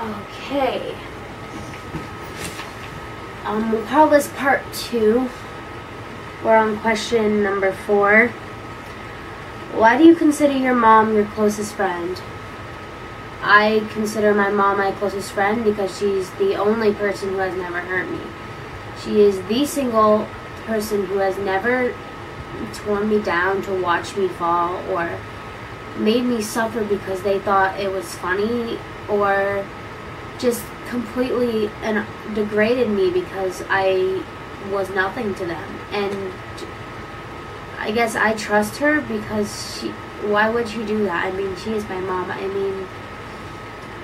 Okay. We'll call this part 2. We're on question number 4. Why do you consider your mom your closest friend? I consider my mom my closest friend because she's the only person who has never hurt me. She is the single person who has never torn me down to watch me fall or made me suffer because they thought it was funny, or just completely degraded me because I was nothing to them. And I guess I trust her because why would she do that? I mean, she is my mom. I mean,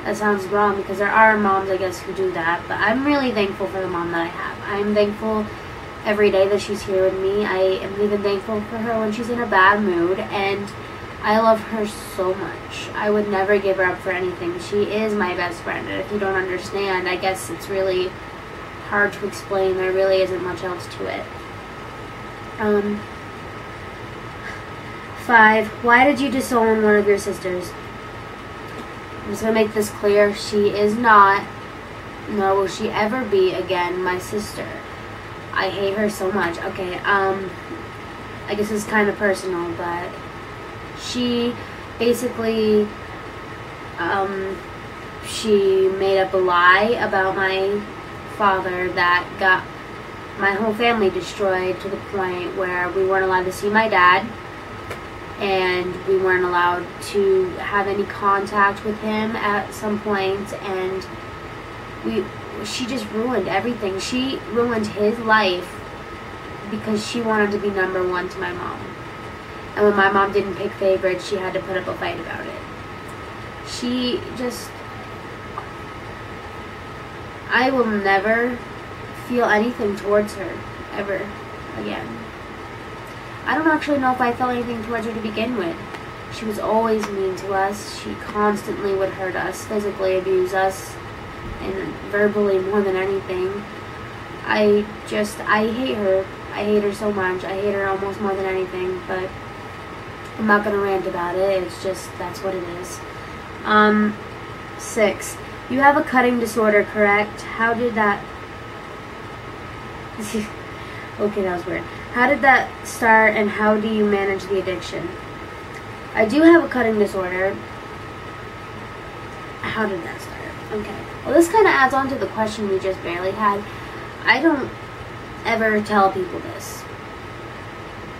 that sounds wrong because there are moms, I guess, who do that, but I'm really thankful for the mom that I have. I'm thankful every day that she's here with me. I am even thankful for her when she's in a bad mood, and I love her so much. I would never give her up for anything. She is my best friend, and if you don't understand, I guess it's really hard to explain. There really isn't much else to it. 5. Why did you disown one of your sisters? I'm just going to make this clear. She is not, nor will she ever be again, my sister. I hate her so much. Okay, I guess it's kind of personal, but she basically, she made up a lie about my father that got my whole family destroyed to the point where we weren't allowed to see my dad, and we weren't allowed to have any contact with him at some point, and she just ruined everything. She ruined his life because she wanted to be number one to my mom. And when my mom didn't pick favorites, she had to put up a fight about it. She just... I will never feel anything towards her, ever, again. I don't actually know if I felt anything towards her to begin with. She was always mean to us. She constantly would hurt us, physically abuse us, and verbally more than anything. I hate her. I hate her so much. I hate her almost more than anything, but I'm not going to rant about it. It's just, that's what it is. 6. You have a cutting disorder, correct? How did that... Okay, that was weird. How did that start, and how do you manage the addiction? I do have a cutting disorder. How did that start? Okay. Well, this kind of adds on to the question we just barely had. I don't ever tell people this.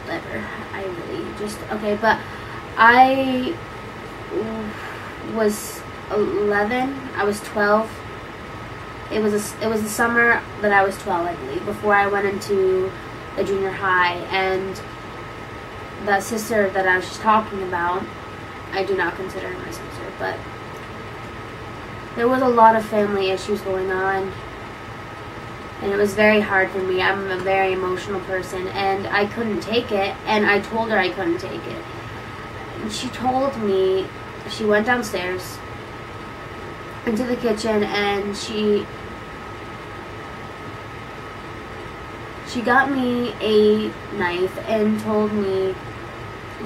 Ever. I really just... Okay, but I was 11. I was 12. It was the summer that I was 12, I believe, before I went into the junior high, and that sister that I was just talking about, I do not consider her my sister, but there was a lot of family issues going on, and it was very hard for me. I'm a very emotional person, and I couldn't take it, and I told her I couldn't take it. And she told me, she went downstairs into the kitchen, and she got me a knife and told me,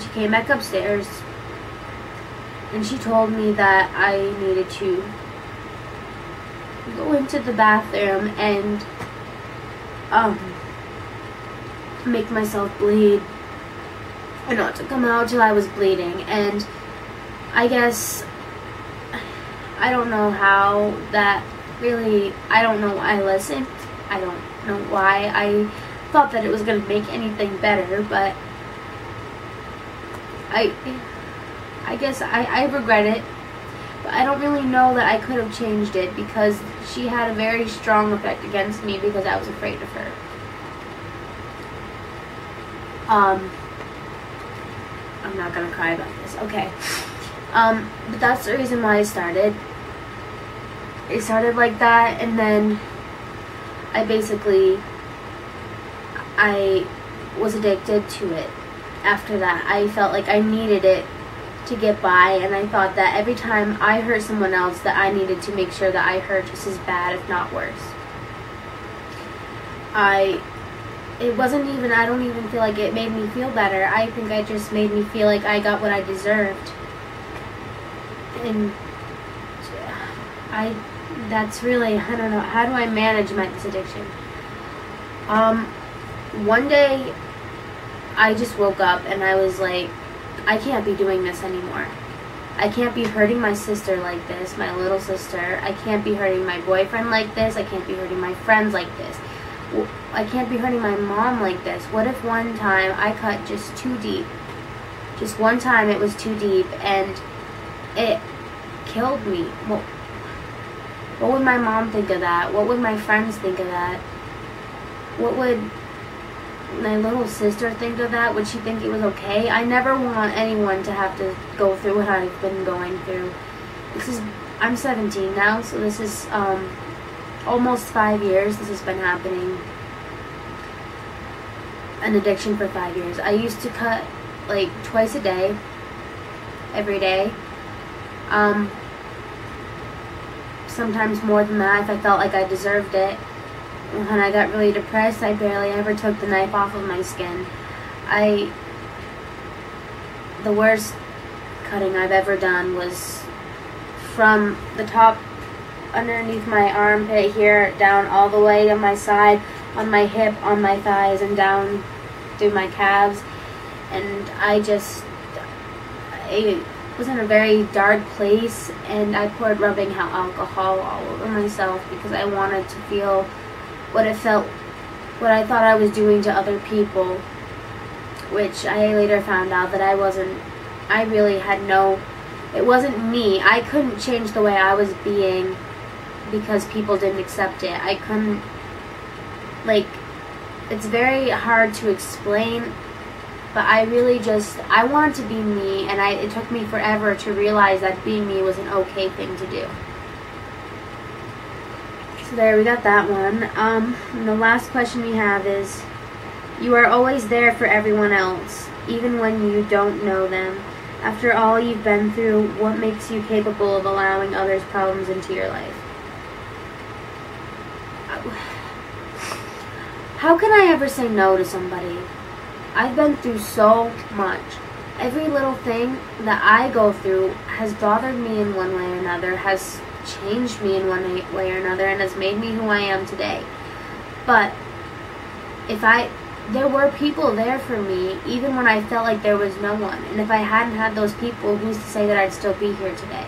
she came back upstairs and she told me that I needed to go into the bathroom and make myself bleed and not to come out till I was bleeding. And I guess, I don't know how that really, I don't know why I listened. I don't know why I thought that it was going to make anything better, but I guess I regret it, but I don't really know that I could have changed it because she had a very strong effect against me because I was afraid of her. I'm not going to cry about this. Okay. But that's the reason why I started. It started like that, and then I was addicted to it. After that, I felt like I needed it to get by, and I thought that every time I hurt someone else that I needed to make sure that I hurt just as bad, if not worse. It wasn't even, I don't even feel like it made me feel better. I think it just made me feel like I got what I deserved. And that's really, I don't know, how do I manage this addiction? One day I just woke up and I was like, I can't be doing this anymore. I can't be hurting my sister like this, my little sister. I can't be hurting my boyfriend like this. I can't be hurting my friends like this. I can't be hurting my mom like this. What if one time I cut just too deep? Just one time it was too deep and it killed me. What would my mom think of that? What would my friends think of that? What would my little sister think of that? Would she think it was okay? I never want anyone to have to go through what I've been going through. I'm 17 now, so this is almost 5 years this has been happening. An addiction for 5 years. I used to cut like twice a day, every day. Sometimes more than that if I felt like I deserved it. When I got really depressed, I barely ever took the knife off of my skin. The worst cutting I've ever done was from the top underneath my armpit here, down all the way to my side, on my hip, on my thighs, and down through my calves. And I was in a very dark place, and I poured rubbing alcohol all over myself because I wanted to feel what I thought I was doing to other people, which I later found out that it wasn't me. I couldn't change the way I was being because people didn't accept it. I couldn't, it's very hard to explain, but I wanted to be me, and it took me forever to realize that being me was an okay thing to do. So there, we got that one. And the last question we have is, you are always there for everyone else, even when you don't know them. After all you've been through, what makes you capable of allowing others' problems into your life? How can I ever say no to somebody? I've been through so much. Every little thing that I go through has bothered me in one way or another, has changed me in one way or another, and has made me who I am today. But there were people there for me, even when I felt like there was no one. And if I hadn't had those people, who's to say that I'd still be here today?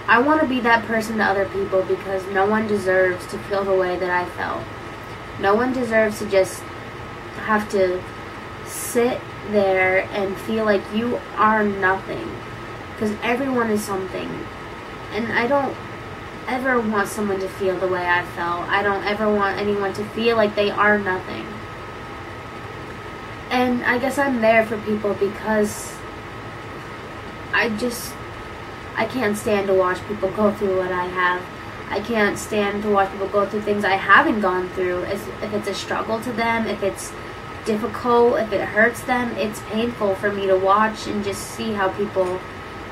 I want to be that person to other people because no one deserves to feel the way that I felt. No one deserves to just have to sit there and feel like you are nothing. Because everyone is something. And I don't ever want someone to feel the way I felt. I don't ever want anyone to feel like they are nothing. And I guess I'm there for people because I can't stand to watch people go through what I have. I can't stand to watch people go through things I haven't gone through. If it's a struggle to them, if it's difficult, if it hurts them, it's painful for me to watch and just see how people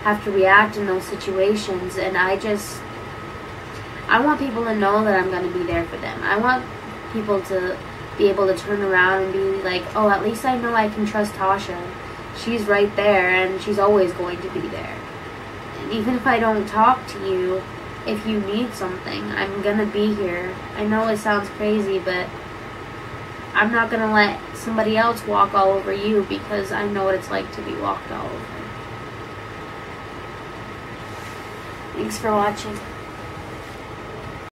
have to react in those situations. And I want people to know that I'm going to be there for them. I want people to be able to turn around and be like, oh, at least I know I can trust Tasha. She's right there and she's always going to be there. And even if I don't talk to you, if you need something, I'm going to be here. I know it sounds crazy, but I'm not going to let somebody else walk all over you because I know what it's like to be walked all over. Thanks for watching.